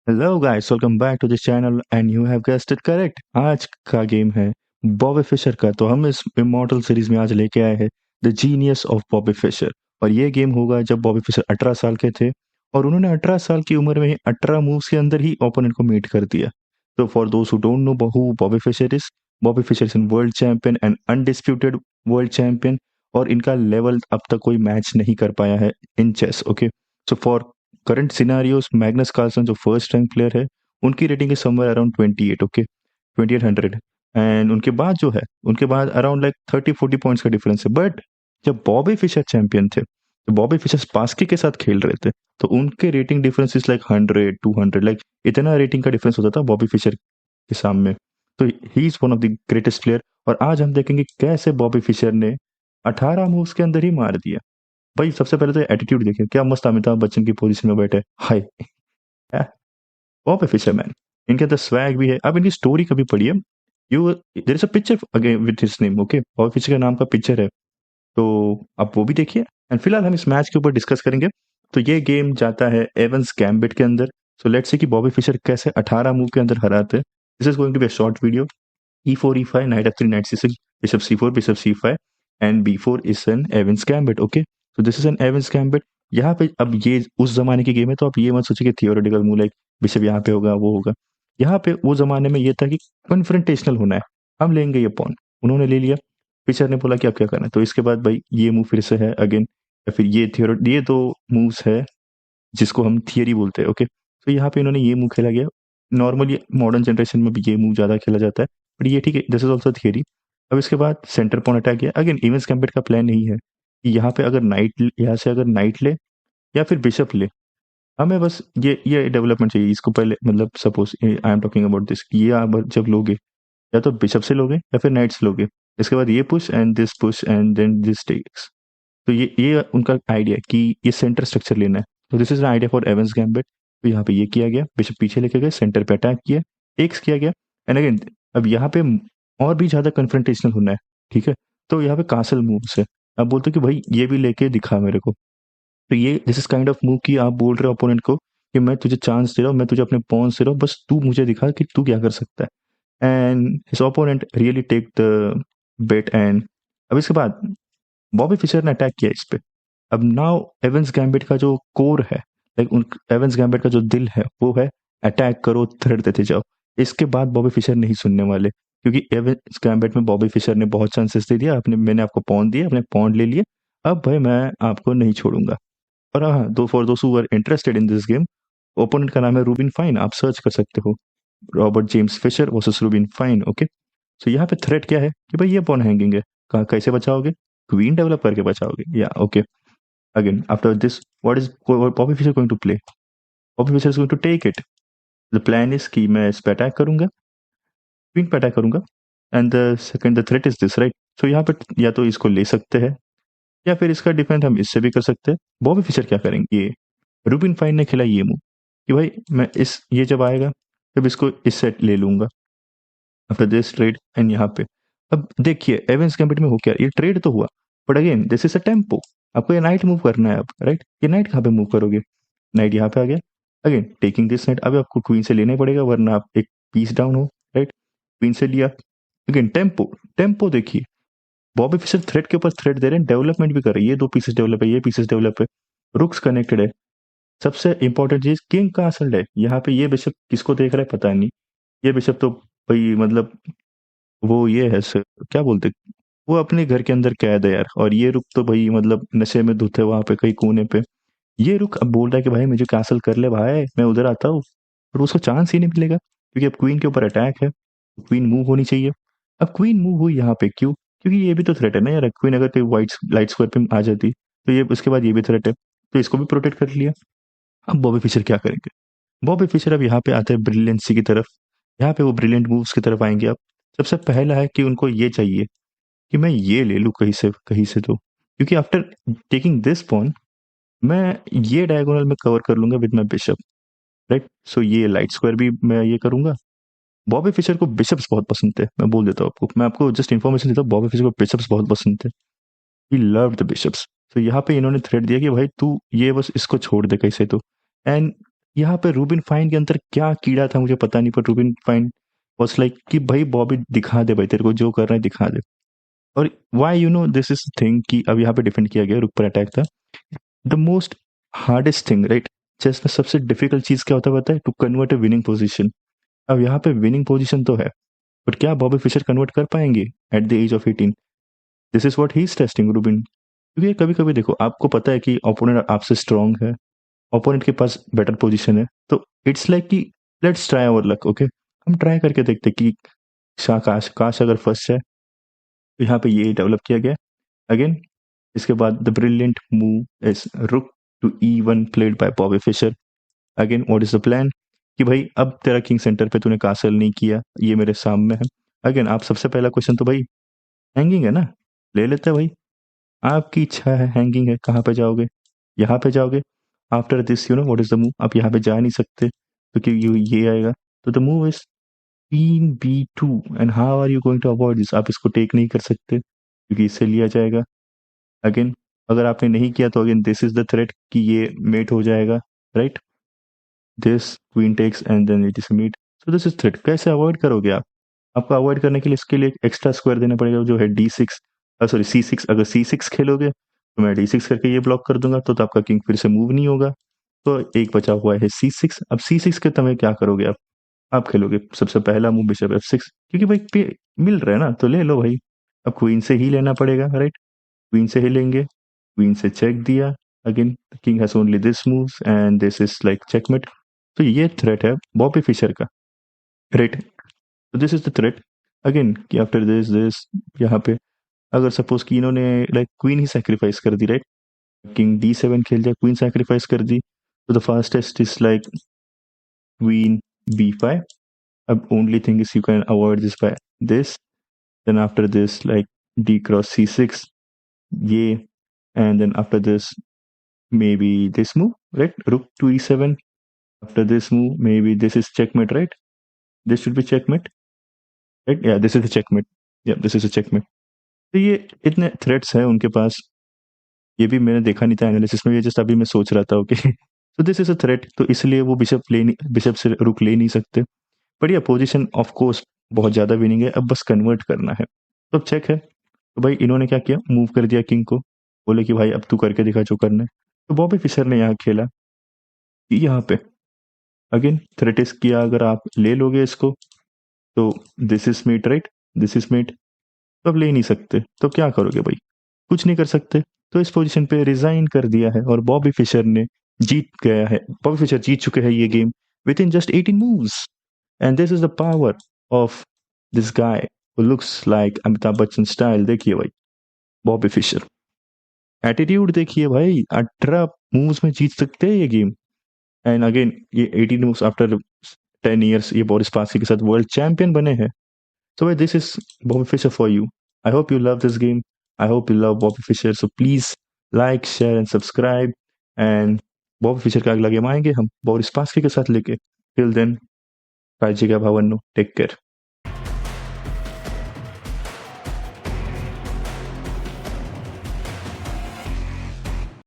Hello guys, welcome back to the channel and you have guessed it correct. आज का game है Bobby Fischer का। तो हम इस इमॉर्टल सीरीज में आज लेके आए हैं the genius of Bobby Fischer. और ये गेम होगा जब बॉबी फिशर 18 साल के थे और उन्होंने 18 साल की उम्र में ही 18 मूव्स के अंदर ही ओपोनेंट को मीट कर दिया। तो फॉर दोस्त who don't know who Bobby Fischer is, Bobby Fischer is an world champion and undisputed world champion. और इनका लेवल अब तक कोई मैच नहीं कर पाया है in chess. Okay, so for current scenarios Magnus Carlsen जो फर्स्ट रैंक प्लेयर है, उनकी रेटिंग है समवेयर अराउंड 28। ओके, 2800। एंड उनके बाद जो है, उनके बाद अराउंड लाइक 30-40 पॉइंट्स का डिफरेंस है। बट जब बॉबी फिशर चैंपियन थे, तो बॉबी फिशर स्पास्की के साथ खेल रहे थे, तो उनके rating difference is like 100-200, like इतना रेटिंग का डिफरेंस होता था बॉबी फिशर के सामने। तो he is one of the greatest player. और आज हम देखेंगे कैसे बॉबी फिशर ने 18 मूव्स के अंदर ही मार दिया। भाई सबसे पहले तो एटीट्यूड देखिए, क्या मस्त अमिताभ बच्चन की पोजीशन में बैठे। हाय, बॉब फिशरमैन। इनके अंदर स्वैग भी है। अब इनकी स्टोरी कभी पढ़िए। You there is a picture again with his name. Okay, Bob Fischer के नाम का पिक्चर है, तो आप वो भी देखिए। एंड फिलहाल हम इस मैच के ऊपर डिस्कस करेंगे। तो ये गेम जाता है एवंस गैम्बिट के अंदर। सो लेट्स सी कि बॉबी फिशर कैसे 18 मूव के अंदर हराते हैं। This is going to be a short video. E4 E5 knight F3 knight C6 bishop C4 bishop C5 and B4 is an Evans gambit. Okay, तो this is an Evans gambit. यहाँ पे अब ये उस जमाने की गेम है, तो आप ये मत सोचिए कि थियोरेटिकल मूव लाइक बिशप यहाँ पे होगा वो होगा। यहाँ पे वो जमाने में ये था कि कन्फ्रंटेशनल होना है, हम लेंगे ये पॉन। उन्होंने ले लिया, पिचर ने बोला कि अब क्या करना है। तो इसके बाद भाई ये मूव फिर से है अगेन, या फिर ये थियोरी, ये दो मूव्स है जिसको हम थियरी बोलते हैं। ओके, तो यहाँ पे इन्होंने ये मूव खेला गया। नॉर्मली मॉडर्न जनरेशन में भी ये मूव ज्यादा खेला जाता है, बट ये ठीक है, दिस इज ऑल्सो थियरी। अब इसके बाद सेंटर पॉन अटैक किया। अगेन इवेंस गैम्बिट का प्लान नहीं है कि यहाँ पे अगर नाइट, यहाँ से अगर नाइट ले या फिर बिशप ले, हमें बस ये डेवलपमेंट चाहिए इसको पहले। मतलब suppose I am talking about this, ये आप जब लोगे या तो बिशप से लोगे या फिर नाइट से लोगे। इसके बाद ये push and then this takes. तो ये उनका आइडिया है कि ये सेंटर स्ट्रक्चर लेना है। तो this is an idea for Evans gambit. तो यहाँ पे ये किया गया, बिशप पीछे लेके गए, सेंटर पे अटैक किया, टेक्स किया गया। एंड अगेन अब यहाँ पे और भी ज्यादा कन्फ्रंटेशनल होना है, ठीक है। तो यहाँ पे कासल मूव्स है। आप बोलते हो कि भाई ये भी लेके दिखा मेरे को। तो ये this is kind of move कि आप बोल रहे हो अपोनेंट को कि मैं तुझे चांस दे रहा हूँ, मैं तुझे अपने पॉन्स दे रहा हूँ, बस तू मुझे दिखा कि तू क्या कर सकता है। And his opponent really take the bait. And अब इसके बाद बॉबी फिशर ने अटैक किया इस पे। अब नाउ एवंस गैम्बिट का जो कोर है, लाइक उन एवंस गैम्बिट का जो दिल है वो है अटैक करो, थ्रेड देते जाओ। इसके बाद बॉबी फिशर नहीं सुनने वाले, क्योंकि एवंस गैम्बिट में बॉबी फिशर ने बहुत चांसेस दे दिया। अपने मैंने आपको पॉन दिया, अपने पॉन ले लिए, अब भाई मैं आपको नहीं छोड़ूंगा। और हाँ, दो for those who are interested in this game, opponent का नाम है रूबिन फाइन, आप सर्च कर सकते हो। Robert James Fischer versus Reuben Fine. Okay, so यहाँ पे थ्रेट क्या है कि भाई ये पॉन हैंगिंग है, कहाँ कैसे बचाओगे, क्वीन डेवलप करके बचाओगे या okay. Again after this what is Bobby Fischer going to play, Bobby Fischer is going to take it. The plan is कि मैं इस पे अटैक करूंगा, क्वीन पे अटैक करूंगा, and the second the threat is this, right. So यहाँ पे या तो इसको ले सकते हैं या फिर इसका डिफेंड हम इससे भी कर सकते हैं। बॉबी फिशर क्या करेंगे, ये रूबिन फाइन ने खेला ये मूव कि भाई मैं इस ये जब आएगा तब इसको इससे ले लूंगा आफ्टर दिस ट्रेड। एंड यहाँ पे अब देखिए एवेंस गैम्बिट में हो क्या, ये ट्रेड तो हुआ, but again this is a tempo. आपको ये नाइट मूव करना है अब, राइट। ये नाइट कहाँ पे मूव करोगे, नाइट यहाँ पे आ गया। अगेन टेकिंग दिस नाइट, अब आपको क्वीन से लेना ही पड़ेगा वरना आप एक पीस डाउन हो, राइट। क्वीन से लिया, अगेन टेम्पो। टेम्पो देखिए, बॉबी फिशर थ्रेड के ऊपर थ्रेड दे रहे हैं, डेवलपमेंट भी कर रहे हैं। ये दो पीसेस डेवलप है, ये पीसेस डेवलप है, रुक्स कनेक्टेड है। सबसे इंपॉर्टेंट चीज किंग का असल है यहाँ पे। ये बिशप किसको देख रहा है पता नहीं, ये बिशप तो भाई मतलब वो ये है क्या बोलते, वो अपने घर के अंदर कैद है यार। और ये रुक तो भाई मतलब नशे में धुत है वहां पे कहीं कोने पे। ये रुक अब बोल रहा है कि भाई मुझे कैसल कर ले भाई, मैं उधर आता हूँ, पर उसको चांस ही नहीं मिलेगा क्योंकि अब क्वीन के ऊपर अटैक है, क्वीन मूव होनी चाहिए। अब क्वीन मूव हुई यहाँ पे क्यों, क्योंकि ये भी तो थ्रेट है ना यार। क्वीन अगर कोई वाइट लाइट स्क्वायर पे आ जाती तो ये उसके बाद ये भी थ्रेट है, तो इसको भी प्रोटेक्ट कर लिया। अब बॉबी फिशर क्या करेंगे, बॉबी फिशर अब यहाँ पे आते हैं ब्रिलियंसी की तरफ। यहाँ पे वो ब्रिलियंट मूव्स की तरफ आएंगे। अब सबसे पहला है कि उनको ये चाहिए कि मैं ये ले लूँ कहीं से तो, क्योंकि आफ्टर टेकिंग दिस पॉन मैं ये डायगोनल में कवर कर लूंगा विद माई बिशप, राइट। सो ये लाइट स्क्वायर भी मैं ये करूंगा। बॉबी फिशर को बिशप्स बहुत पसंद थे, मैं बोल देता हूँ आपको, मैं आपको जस्ट इन्फॉर्मेशन देता हूँ, बॉबी फिशर को बिशप्स बहुत पसंद थे। He loved the bishops. तो यहाँ पे इन्होंने थ्रेड दिया कि भाई तू ये बस इसको छोड़ दे कैसे तो। एंड यहाँ पे रूबिन फाइन के अंदर क्या कीड़ा था मुझे पता नहीं, पर रूबिन फाइन वाज लाइक कि भाई बॉबी दिखा दे भाई, तेरे को जो कर रहा है दिखा दे। और why you know this is thing कि अब यहाँ पे डिफेंड किया गया, रुक पर अटैक था। The most hardest thing right, chess में सबसे डिफिकल्ट चीज क्या होता है पता है? To convert a winning position. अब यहाँ पे विनिंग पोजीशन तो है, बट क्या बॉबी फिशर कन्वर्ट कर पाएंगे at the age of 18? This is what he is testing Rubin. क्योंकि कभी कभी देखो, आपको पता है कि ओपोनेंट आपसे स्ट्रांग है, ओपोनेंट के पास बेटर पोजीशन है, तो इट्स लाइक कि let's try our luck, okay. हम ट्राई करके देखते कि काश काश अगर फंस जाए। तो यहाँ पे ये डेवलप किया गया अगेन। इसके बाद the brilliant move is rook to E1 played by Bobby Fischer. Again what is the plan? कि भाई अब तेरा किंग सेंटर पे तूने कासल नहीं किया, ये मेरे सामने है। अगेन आप सबसे पहला क्वेश्चन तो भाई हैंगिंग है ना, ले लेते हैं भाई। आपकी इच्छा है, हैंगिंग है, कहाँ पे जाओगे? यहाँ पे जाओगे। After this you know what is the move? आप यहाँ पे जा नहीं सकते तो क्योंकि ये आएगा। तो the move is queen B2। And how are you going to avoid this? आप इसको टेक नहीं कर सकते क्योंकि इससे लिया जाएगा। अगेन अगर आपने नहीं किया तो again this is the threat कि ये मेट हो जाएगा, right? This queen takes and then it is mate. So this is threat. कैसे अवॉइड करोगे आप? आपको अवॉइड करने के लिए इसके लिए एक्स्ट्रा स्क्वायर देना पड़ेगा जो है D6, सॉरी C6। अगर C6 खेलोगे तो मैं D6 करके ये ब्लॉक कर दूंगा, तो आपका किंग फिर से मूव नहीं होगा। तो एक बचा हुआ है C6। अब C6 के समय क्या करोगे आप खेलोगे सबसे पहला मूव बिशप F6, क्योंकि भाई मिल रहा है ना, तो ले लो भाई। अब क्वीन से ही लेना पड़ेगा, राइट? क्वीन से ही लेंगे। क्वीन से चेक दिया। Again king has only this moves and this is like checkmate. तो ये थ्रेट है बॉबी फिशर का, राइट? तो this is the threat again कि आफ्टर दिस यहाँ पे अगर सपोज कि इन्होंने लाइक क्वीन ही सैक्रिफाइस कर दी, राइट? किंग D7 खेल दिया, क्वीन सैक्रिफाइस कर दी, तो the fastest is like queen B5। अब only thing is you can avoid this by this. Then after this like D cross C6, ये। And then after this maybe this move, right? Rook to E7. After this move, maybe this is checkmate, right? This should be checkmate, right? Yeah, this is the checkmate. Yeah, this is a checkmate. तो ये इतने threats हैं उनके पास, ये भी मैंने देखा नहीं था एनालिसिस में, ये जस्ट अभी मैं सोच रहा था, ओके। तो दिस इज अ थ्रेट, तो इसलिए वो बिशप से रुक ले नहीं सकते। बट ये पोजीशन ऑफ कोर्स बहुत ज्यादा विनिंग है, अब बस कन्वर्ट करना है। तो अब चेक है, तो भाई इन्होंने क्या किया, मूव कर दिया किंग को, बोले कि भाई अब तू करके दिखा जो करना है। तो बॉबी फिशर ने यहाँ खेला कि यहाँ पे अगेन थ्रेटिस किया, अगर आप ले लोगे इसको तो this is mate, right? This is mate. तो अब ले नहीं सकते, तो क्या करोगे भाई? कुछ नहीं कर सकते। तो इस पोजीशन पे रिजाइन कर दिया है और बॉबी फिशर ने जीत गया है। बॉबी फिशर जीत चुके हैं ये game with in just 18 moves. And this is the power of this guy who looks like Amitabh Bachchan style. देखिए भाई बॉबी फिशर, एटीट्यूड देखिए भाई, 18 मूव्स में जीत सकते हैं ये गेम। एंड अगेन ये 18 मूव्स आफ्टर 10 years ये बोरिस पासी के साथ वर्ल्ड चैंपियन बने हैं। So this is Bobby Fischer for you. I hope you love this game. I hope you love Bobby Fischer. So please like, share and subscribe. And Bobby Fischer का अगला game आएंगे हम Boris पास्की के साथ लेके। Till then, काळजी घ्या भावांनो. Take care.